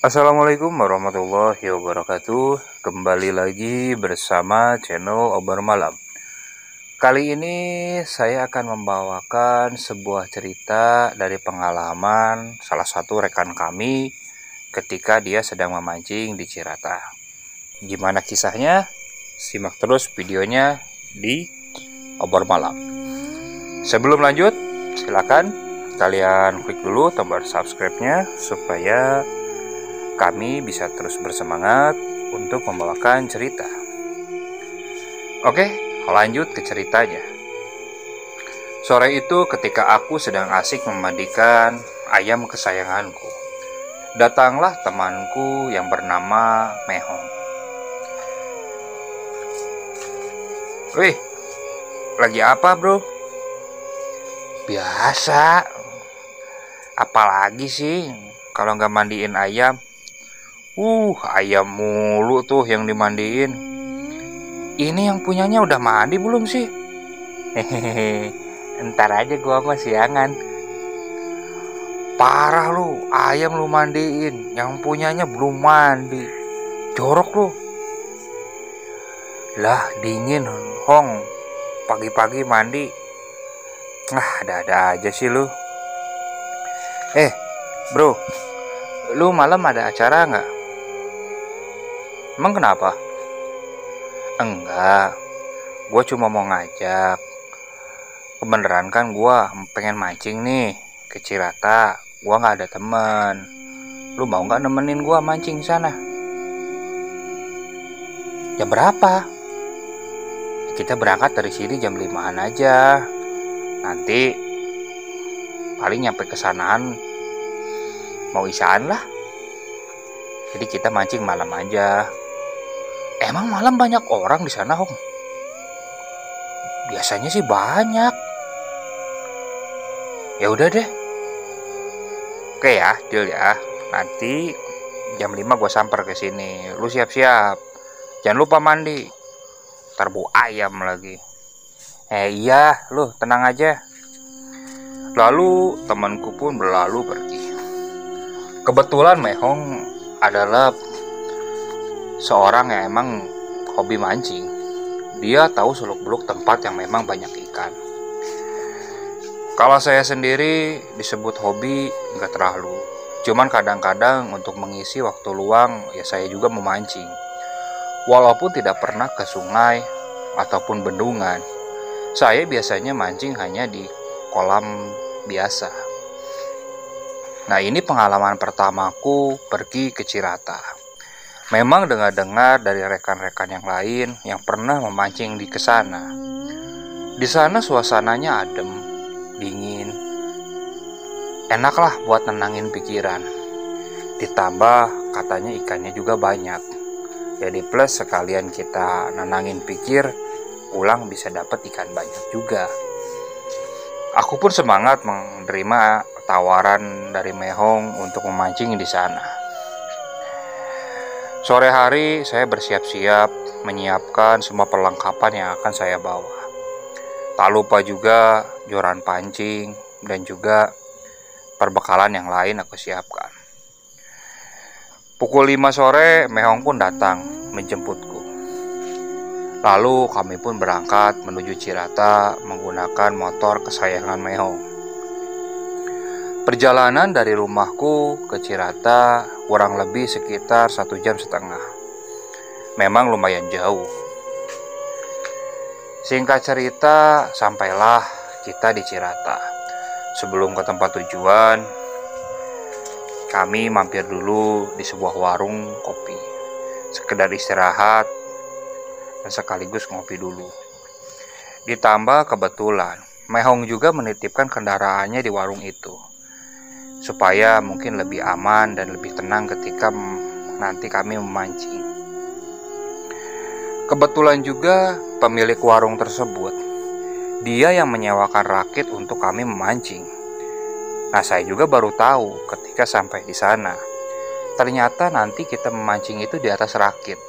Assalamualaikum warahmatullahi wabarakatuh. Kembali lagi bersama channel Obor Malam. Kali ini saya akan membawakan sebuah cerita dari pengalaman salah satu rekan kami ketika dia sedang memancing di Cirata. Gimana kisahnya? Simak terus videonya di Obor Malam. Sebelum lanjut, silakan kalian klik dulu tombol subscribe-nya supaya kami bisa terus bersemangat untuk membawakan cerita. Oke, lanjut ke ceritanya. Sore itu ketika aku sedang asik memandikan ayam kesayanganku, datanglah temanku yang bernama Mehong. Wih, lagi apa bro? Biasa. Apalagi sih kalau nggak mandiin ayam? Ayam mulu tuh yang dimandiin. Ini yang punyanya udah mandi belum sih? Hehehe, ntar aja gua mah siangan. Parah lu, ayam lu mandiin, yang punyanya belum mandi. Jorok lu. Lah dingin, Hong. Pagi-pagi mandi. Ada-ada aja sih lu. Bro, lu malam ada acara nggak? Emang kenapa? Enggak, gue cuma mau ngajak. Kebeneran kan gue pengen mancing nih ke Cirata. Gue nggak ada temen. Lu mau nggak nemenin gue mancing sana? Jam berapa? Kita berangkat dari sini jam 5-an aja. Nanti paling nyampe kesanaan mau isaan lah. Jadi kita mancing malam aja. Emang malam banyak orang di sana, Hong? Biasanya sih banyak. Ya udah deh. Oke ya, deal ya. Nanti jam 5 gue samper ke sini. Lu siap-siap. Jangan lupa mandi. Ntar bau ayam lagi. Iya, lu tenang aja. Lalu temanku pun berlalu pergi. Kebetulan Mehong adalah seorang yang emang hobi mancing. Dia tahu seluk-beluk tempat yang memang banyak ikan. Kalau saya sendiri disebut hobi nggak terlalu. Cuman kadang-kadang untuk mengisi waktu luang ya saya juga memancing. Walaupun tidak pernah ke sungai ataupun bendungan, saya biasanya mancing hanya di kolam biasa. Nah, ini pengalaman pertamaku pergi ke Cirata. Memang dengar-dengar dari rekan-rekan yang lain yang pernah memancing di kesana. Di sana suasananya adem, dingin, enaklah buat nenangin pikiran. Ditambah katanya ikannya juga banyak. Jadi plus sekalian kita nenangin pikir, pulang bisa dapat ikan banyak juga. Aku pun semangat menerima tawaran dari Mehong untuk memancing di sana. Sore hari saya bersiap-siap menyiapkan semua perlengkapan yang akan saya bawa. Tak lupa juga joran pancing dan juga perbekalan yang lain aku siapkan. Pukul 5 sore Mehong pun datang menjemputku. Lalu kami pun berangkat menuju Cirata menggunakan motor kesayangan Mehong. Perjalanan dari rumahku ke Cirata kurang lebih sekitar 1,5 jam. Memang lumayan jauh. Singkat cerita, sampailah kita di Cirata. Sebelum ke tempat tujuan, kami mampir dulu di sebuah warung kopi. Sekedar istirahat dan sekaligus ngopi dulu. Ditambah kebetulan, Mehong juga menitipkan kendaraannya di warung itu, supaya mungkin lebih aman dan lebih tenang ketika nanti kami memancing. Kebetulan juga pemilik warung tersebut, dia yang menyewakan rakit untuk kami memancing. Nah, saya juga baru tahu ketika sampai di sana. Ternyata nanti kita memancing itu di atas rakit.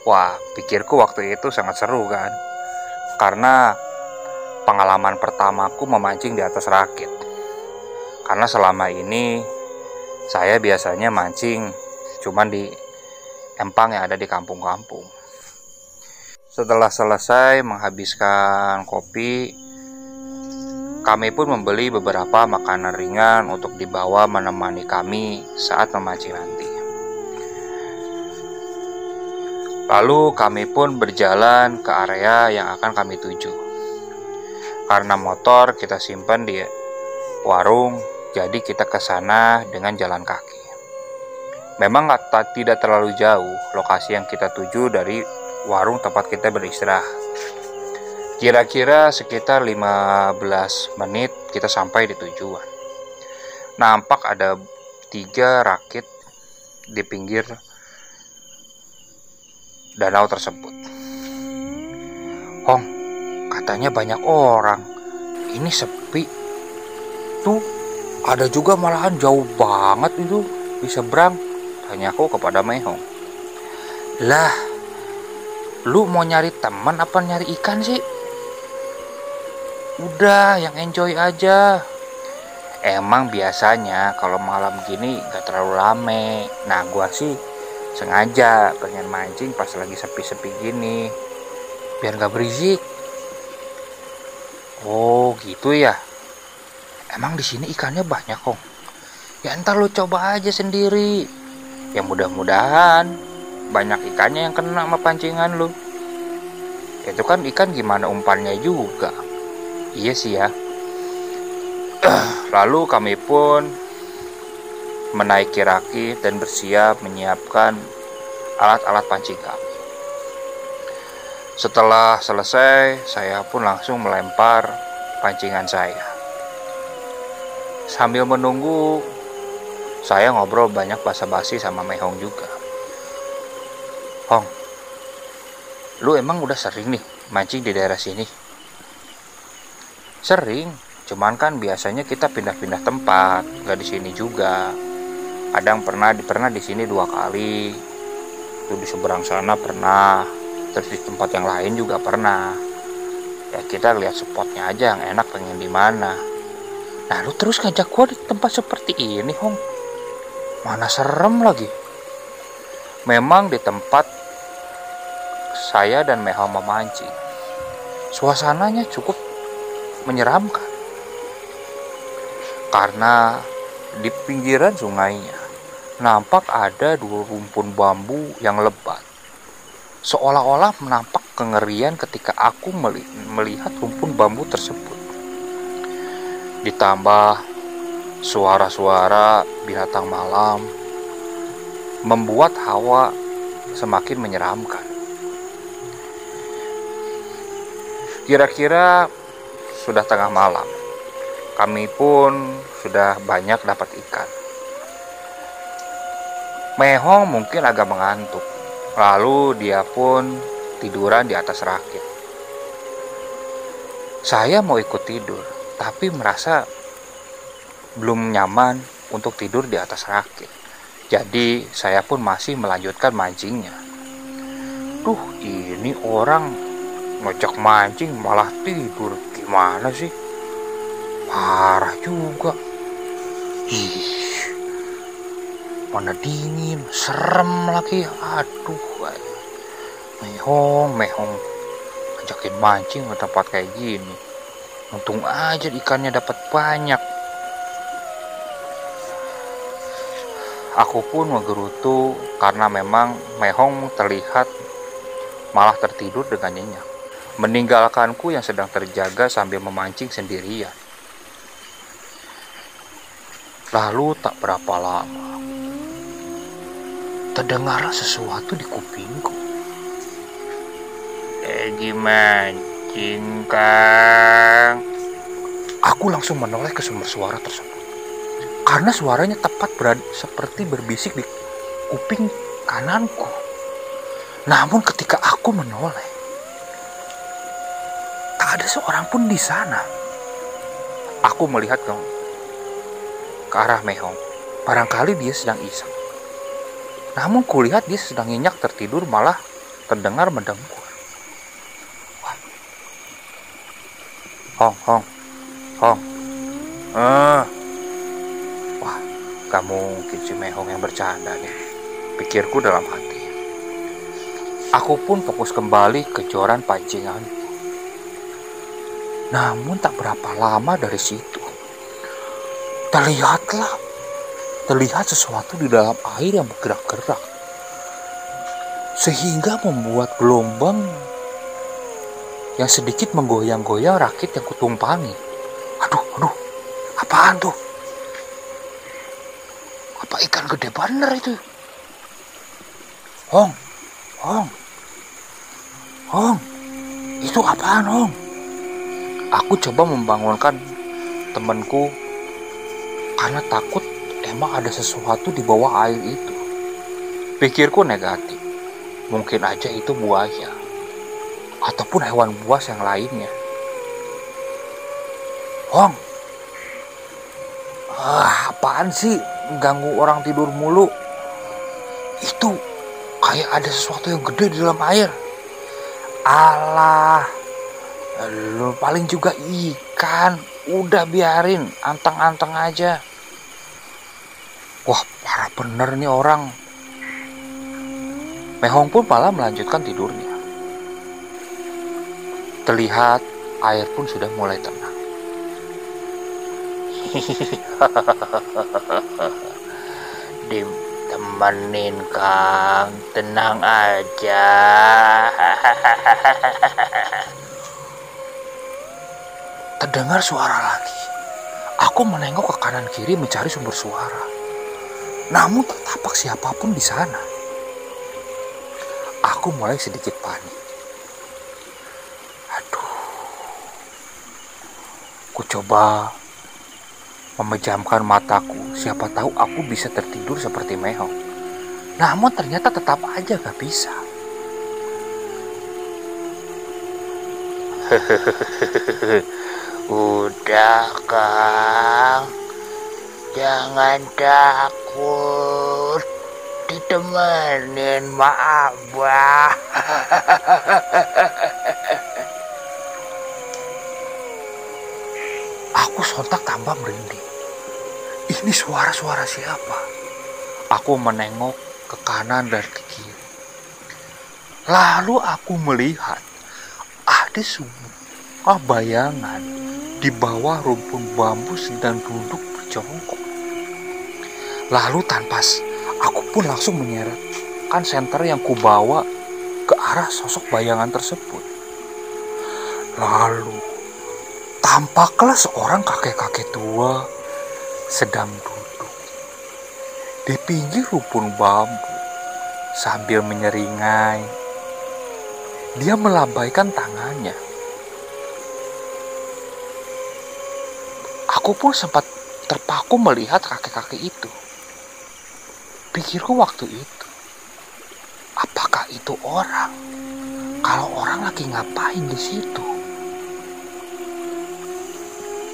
Wah, pikirku waktu itu sangat seru kan. Karena pengalaman pertamaku memancing di atas rakit. Karena selama ini saya biasanya mancing cuman di empang yang ada di kampung-kampung. Setelah selesai menghabiskan kopi, kami pun membeli beberapa makanan ringan untuk dibawa menemani kami saat memancing nanti. Lalu kami pun berjalan ke area yang akan kami tuju. Karena motor kita simpan di warung, jadi kita ke sana dengan jalan kaki. Memang tidak terlalu jauh lokasi yang kita tuju dari warung tempat kita beristirahat. Kira-kira sekitar 15 menit kita sampai di tujuan. Nampak ada 3 rakit di pinggir danau tersebut. Hong, katanya banyak orang. Ini sepi. Tuh, ada juga malahan jauh banget itu di seberang. Tanyaku kepada Mehong. Lah, lu mau nyari teman apa nyari ikan sih? Udah, yang enjoy aja. Emang biasanya kalau malam gini gak terlalu rame. Nah, gua sih sengaja pengen mancing pas lagi sepi-sepi gini, biar gak berisik. Oh, gitu ya. Emang di sini ikannya banyak kok. Ya ntar lu coba aja sendiri. Ya mudah-mudahan banyak ikannya yang kena sama pancingan lu. Itu kan ikan gimana umpannya juga. Iya sih ya. Lalu kami pun menaiki rakit dan bersiap menyiapkan alat-alat pancing kami. Setelah selesai, saya pun langsung melempar pancingan saya. Sambil menunggu, saya ngobrol banyak basa-basi sama Mehong juga. Hong, lu emang udah sering nih mancing di daerah sini? Sering, cuman kan biasanya kita pindah-pindah tempat, gak di sini juga. Kadang pernah di sini 2 kali, itu di seberang sana pernah, terus di tempat yang lain juga pernah. Ya kita lihat spotnya aja yang enak, pengen di mana. Nah lu terus ngajak gua di tempat seperti ini, Hong. Mana serem lagi. Memang di tempat saya dan Mehong memancing, suasananya cukup menyeramkan. Karena di pinggiran sungainya nampak ada 2 rumpun bambu yang lebat. Seolah-olah menampak kengerian ketika aku melihat rumpun bambu tersebut. Ditambah suara-suara binatang malam membuat hawa semakin menyeramkan. Kira-kira sudah tengah malam. Kami pun sudah banyak dapat ikan. Mehong mungkin agak mengantuk. Lalu dia pun tiduran di atas rakit. Saya mau ikut tidur, tapi merasa belum nyaman untuk tidur di atas rakit. Jadi saya pun masih melanjutkan mancingnya. Duh, ini orang ngajak mancing malah tidur. Gimana sih? Parah juga. Ih, mana dingin, serem lagi. Aduh, Mehong ajakin mancing ke tempat kayak gini. Untung aja ikannya dapat banyak. Aku pun menggerutu karena memang Mehong terlihat malah tertidur dengan nyenyak, meninggalkanku yang sedang terjaga sambil memancing sendirian. Lalu tak berapa lama, terdengar sesuatu di kupingku. Lagi mancing, Kang. Aku langsung menoleh ke sumber suara tersebut. Karena suaranya tepat seperti berbisik di kuping kananku. Namun ketika aku menoleh, tak ada seorang pun di sana. Aku melihat ke arah Mehong. Barangkali dia sedang iseng. Namun kulihat dia sedang nyenyak tertidur, malah terdengar mendengkur. Hong. Wah, gak mungkin si Mehong yang bercanda nih. pikirku dalam hati. Aku pun fokus kembali ke joran pancingan. Namun tak berapa lama dari situ, terlihat sesuatu di dalam air yang bergerak-gerak, sehingga membuat gelombang yang sedikit menggoyang-goyang rakit yang kutumpangi. Aduh, apaan tuh? Apa ikan gede bener itu? Hong, itu apaan, Hong? Aku coba membangunkan temanku karena takut emang ada sesuatu di bawah air itu. Pikirku negatif, mungkin aja itu buaya ataupun hewan buas yang lainnya. Hong, apaan sih ganggu orang tidur mulu? Itu kayak ada sesuatu yang gede di dalam air. Alah, lu paling juga ikan. Udah biarin, anteng-anteng aja. Wah, parah bener nih orang. Mehong pun malah melanjutkan tidurnya. Terlihat air pun sudah mulai tenang. Ditemenin Kang, tenang aja. Terdengar suara lagi. Aku menengok ke kanan kiri mencari sumber suara. Namun tak tampak siapapun di sana. Aku mulai sedikit panik. Ku coba memejamkan mataku, siapa tahu aku bisa tertidur seperti Mehong. Namun ternyata tetap aja gak bisa. Udah Kang, jangan takut, ditemenin ma Abah. Aku sontak tambah merinding. Ini suara-suara siapa? Aku menengok ke kanan dan ke kiri. Lalu aku melihat ada sebuah bayangan di bawah rumpun bambu sedang duduk berjongkok. Lalu tanpa aku pun langsung menyeretkan senter yang kubawa ke arah sosok bayangan tersebut. Lalu tampaklah seorang kakek-kakek tua sedang duduk di pinggir rumpun bambu sambil menyeringai. Dia melambaikan tangannya. Aku pun sempat terpaku melihat kakek-kakek itu. Pikirku waktu itu, apakah itu orang? Kalau orang lagi ngapain di situ?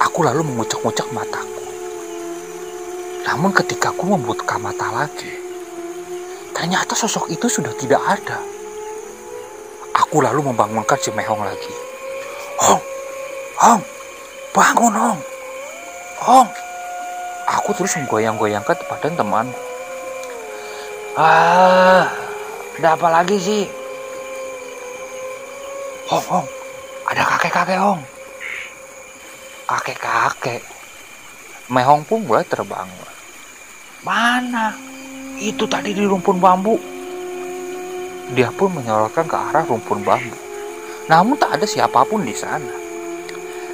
Aku lalu mengucek-ngucek mataku. Namun ketika aku membuka mata lagi, ternyata sosok itu sudah tidak ada. Aku lalu membangunkan si Mehong lagi. Hong, bangun Hong. Aku terus menggoyang-goyangkan badan temanku. Ada apa lagi sih? Hong, ada kakek-kakek Hong. Kakek-kakek. Mehong pun mulai terbangun. Mana? Itu tadi di rumpun bambu. Dia pun menyorotkan ke arah rumpun bambu. Namun tak ada siapapun di sana.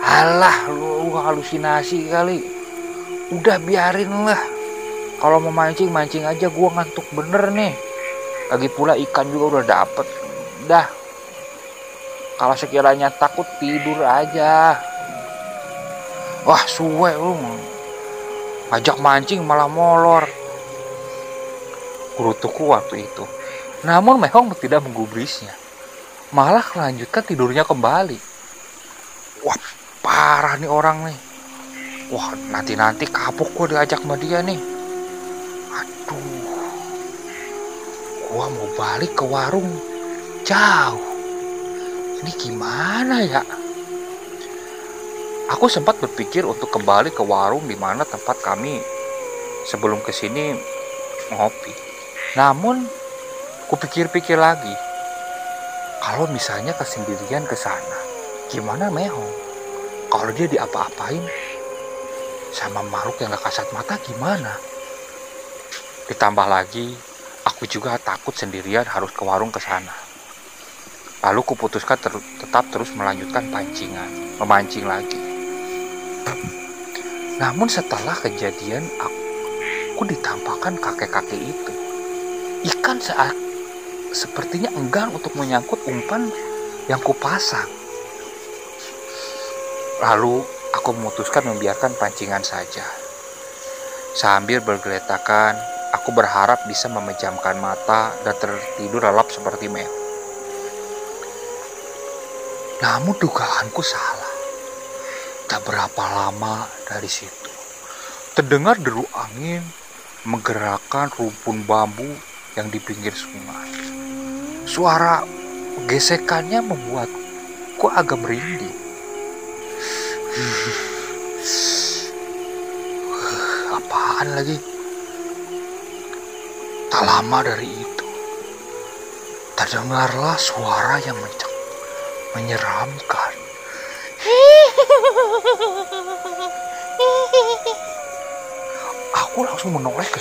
Alah, lu halusinasi kali. Udah biarin lah. Kalau mau mancing aja, gua ngantuk bener nih. Lagi pula ikan juga udah dapet. Dah. Kalau sekiranya takut, tidur aja. Wah, suwe lu. Ajak mancing malah molor. Kurutuku waktu itu. Namun Mehong tidak menggubrisnya. Malah melanjutkan tidurnya kembali. Wah, parah nih orang nih. Wah, nanti kapok gue diajak sama dia nih. Aduh. Gua mau balik ke warung jauh. Ini gimana ya? Aku sempat berpikir untuk kembali ke warung di mana tempat kami sebelum kesini ngopi. Namun, kupikir-pikir lagi, kalau misalnya kesendirian ke sana, gimana Mehong? Kalau dia diapa-apain sama makhluk yang gak kasat mata gimana? Ditambah lagi, aku juga takut sendirian harus ke warung ke sana. Lalu kuputuskan tetap terus melanjutkan memancing lagi. Namun setelah kejadian, aku ditampakkan kakek-kakek itu. Ikan sepertinya enggan untuk menyangkut umpan yang kupasang. Lalu aku memutuskan membiarkan pancingan saja. Sambil bergeletakan, aku berharap bisa memejamkan mata dan tertidur lelap seperti Meo. Namun dugaanku salah. Tak berapa lama dari situ, terdengar deru angin menggerakkan rumpun bambu yang di pinggir sungai. Suara gesekannya membuatku agak merinding. Apaan lagi? Tak lama dari itu, terdengarlah suara yang menyeramkan. Aku langsung menoleh ke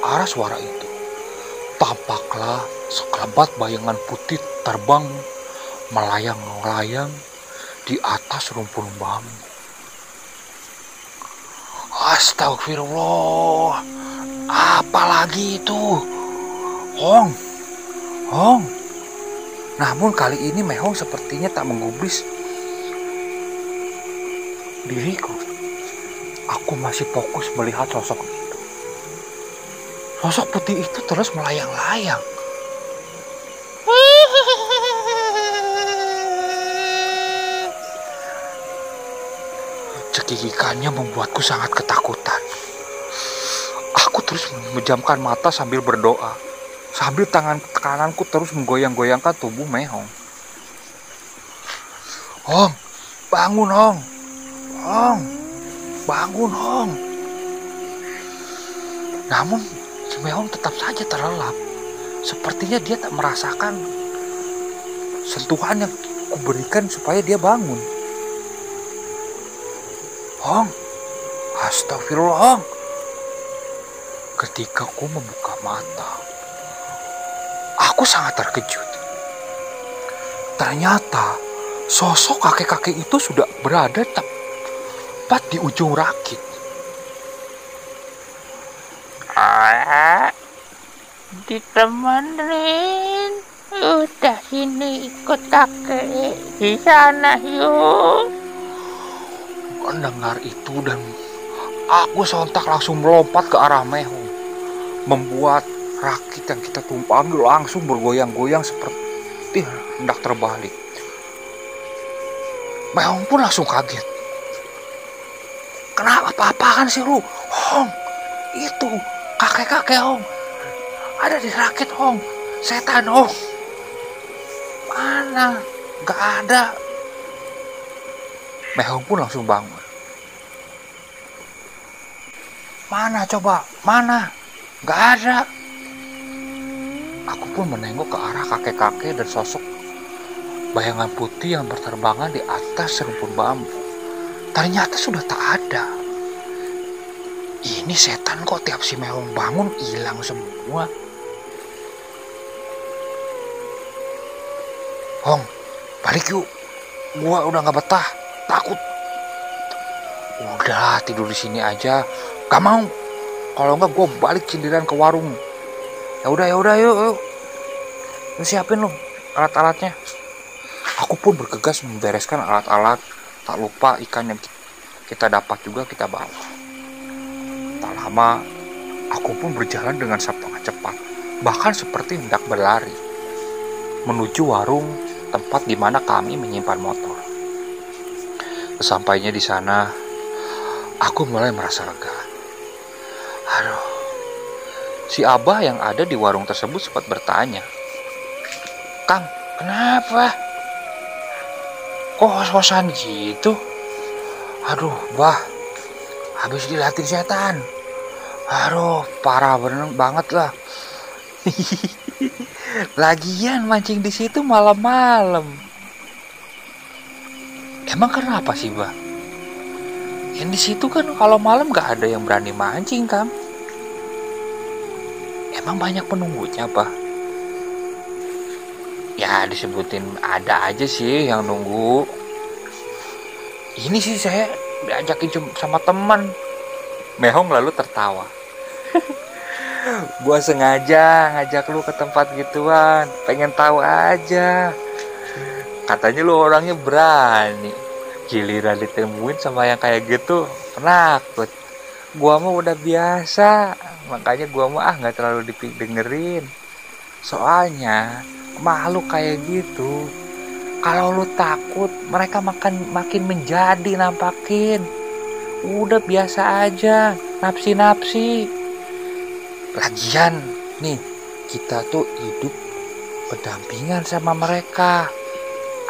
arah suara itu. Tampaklah sekelebat bayangan putih terbang melayang-layang di atas rumpun bambu. Astagfirullah, apalagi itu? Hong. Namun kali ini Mehong sepertinya tak menggubris diriku. Aku masih fokus melihat sosok itu. Sosok putih itu terus melayang-layang. Cekikikannya membuatku sangat ketakutan. Aku terus memejamkan mata sambil berdoa. Sambil tangan kananku terus menggoyang-goyangkan tubuh Mehong. Hong, bangun Hong. Hong, bangun Hong. Namun si Mehong tetap saja terlelap. Sepertinya dia tak merasakan sentuhan yang kuberikan supaya dia bangun. Hong, astagfirullah Hong. Ketika aku membuka mata, aku sangat terkejut. Ternyata sosok kakek-kakek itu sudah berada tepat di ujung rakit. Ditemenin, udah sini ikut kakek di sana yuk. Mendengar itu dan aku sontak langsung melompat ke arah Mehong, membuat rakit yang kita tumpangi langsung bergoyang-goyang seperti hendak terbalik. Mehong pun langsung kaget. Kenapa apa-apaan sih lu? Hong, itu kakek-kakek Hong. Ada di rakit Hong. Setan Hong. Mana? Gak ada. Mehong pun langsung bangun. Mana coba? Mana? Gak ada. Aku pun menengok ke arah kakek-kakek dan sosok bayangan putih yang berterbangan di atas rumpun bambu. Ternyata sudah tak ada. Ini setan kok tiap si Mehong bangun hilang semua. Hong, balik yuk. Gua udah gak betah, takut. Udah tidur di sini aja. Gak mau. Kalau enggak gua balik sendirian ke warung. Ya udah yuk. Lu siapin lu alat-alatnya. Aku pun bergegas membereskan alat-alat. Tak lupa ikan yang kita dapat juga kita bawa. Tak lama, aku pun berjalan dengan sangat cepat, bahkan seperti hendak berlari menuju warung tempat di mana kami menyimpan motor. Sesampainya di sana, aku mulai merasa lega. Aduh, si Abah yang ada di warung tersebut sempat bertanya, "Kang, kenapa? Kok hos-hosan gitu?" "Aduh, Bah, habis dilatih setan. Aduh, parah banget lah. Lagian mancing di situ malam-malam. Emang kenapa sih, Bah? Yang di situ kan kalau malam nggak ada yang berani mancing, Kam. Emang banyak penunggunya, Bah? Ya disebutin ada aja sih yang nunggu. Ini sih saya diajakin sama teman. Mehong lalu tertawa. Gua sengaja ngajak lu ke tempat gituan, pengen tahu aja. Katanya lu orangnya berani. Giliran ditemuin sama yang kayak gitu, penakut. Gua mah udah biasa, makanya gua mah nggak terlalu dengerin. Soalnya makhluk kayak gitu, kalau lu takut, mereka makin menjadi nampakin. Udah biasa aja, napsi-napsi. Lagian, nih, kita tuh hidup berdampingan sama mereka.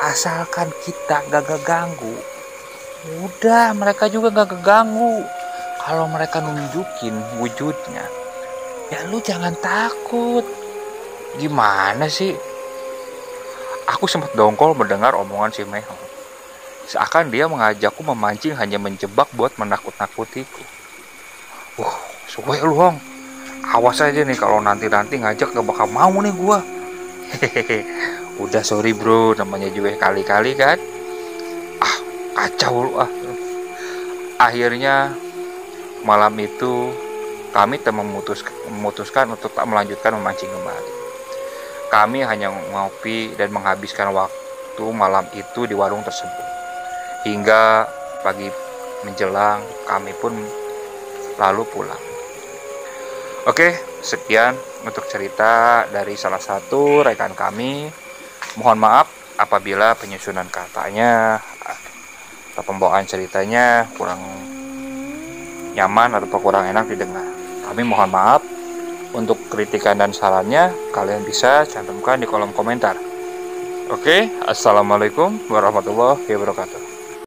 Asalkan kita gak keganggu, udah mereka juga gak keganggu. Kalau mereka nunjukin wujudnya, ya lu jangan takut. Gimana sih? Aku sempat dongkol mendengar omongan si Mehong. Seakan dia mengajakku memancing hanya menjebak buat menakut-nakutiku. Suwe lu, Hong. Awas aja nih kalau nanti ngajak gak bakal mau nih gua. Hehehe. Udah sorry bro, namanya juga kali-kali kan. Kacau lu ah. Akhirnya malam itu kami memutuskan untuk tak melanjutkan memancing kembali. Kami hanya ngopi dan menghabiskan waktu malam itu di warung tersebut. Hingga pagi menjelang kami pun lalu pulang. Oke, sekian untuk cerita dari salah satu rekan kami. Mohon maaf apabila penyusunan katanya atau pembawaan ceritanya kurang nyaman atau kurang enak didengar. Kami mohon maaf. Untuk kritikan dan sarannya kalian bisa cantumkan di kolom komentar. Oke, assalamualaikum warahmatullahi wabarakatuh.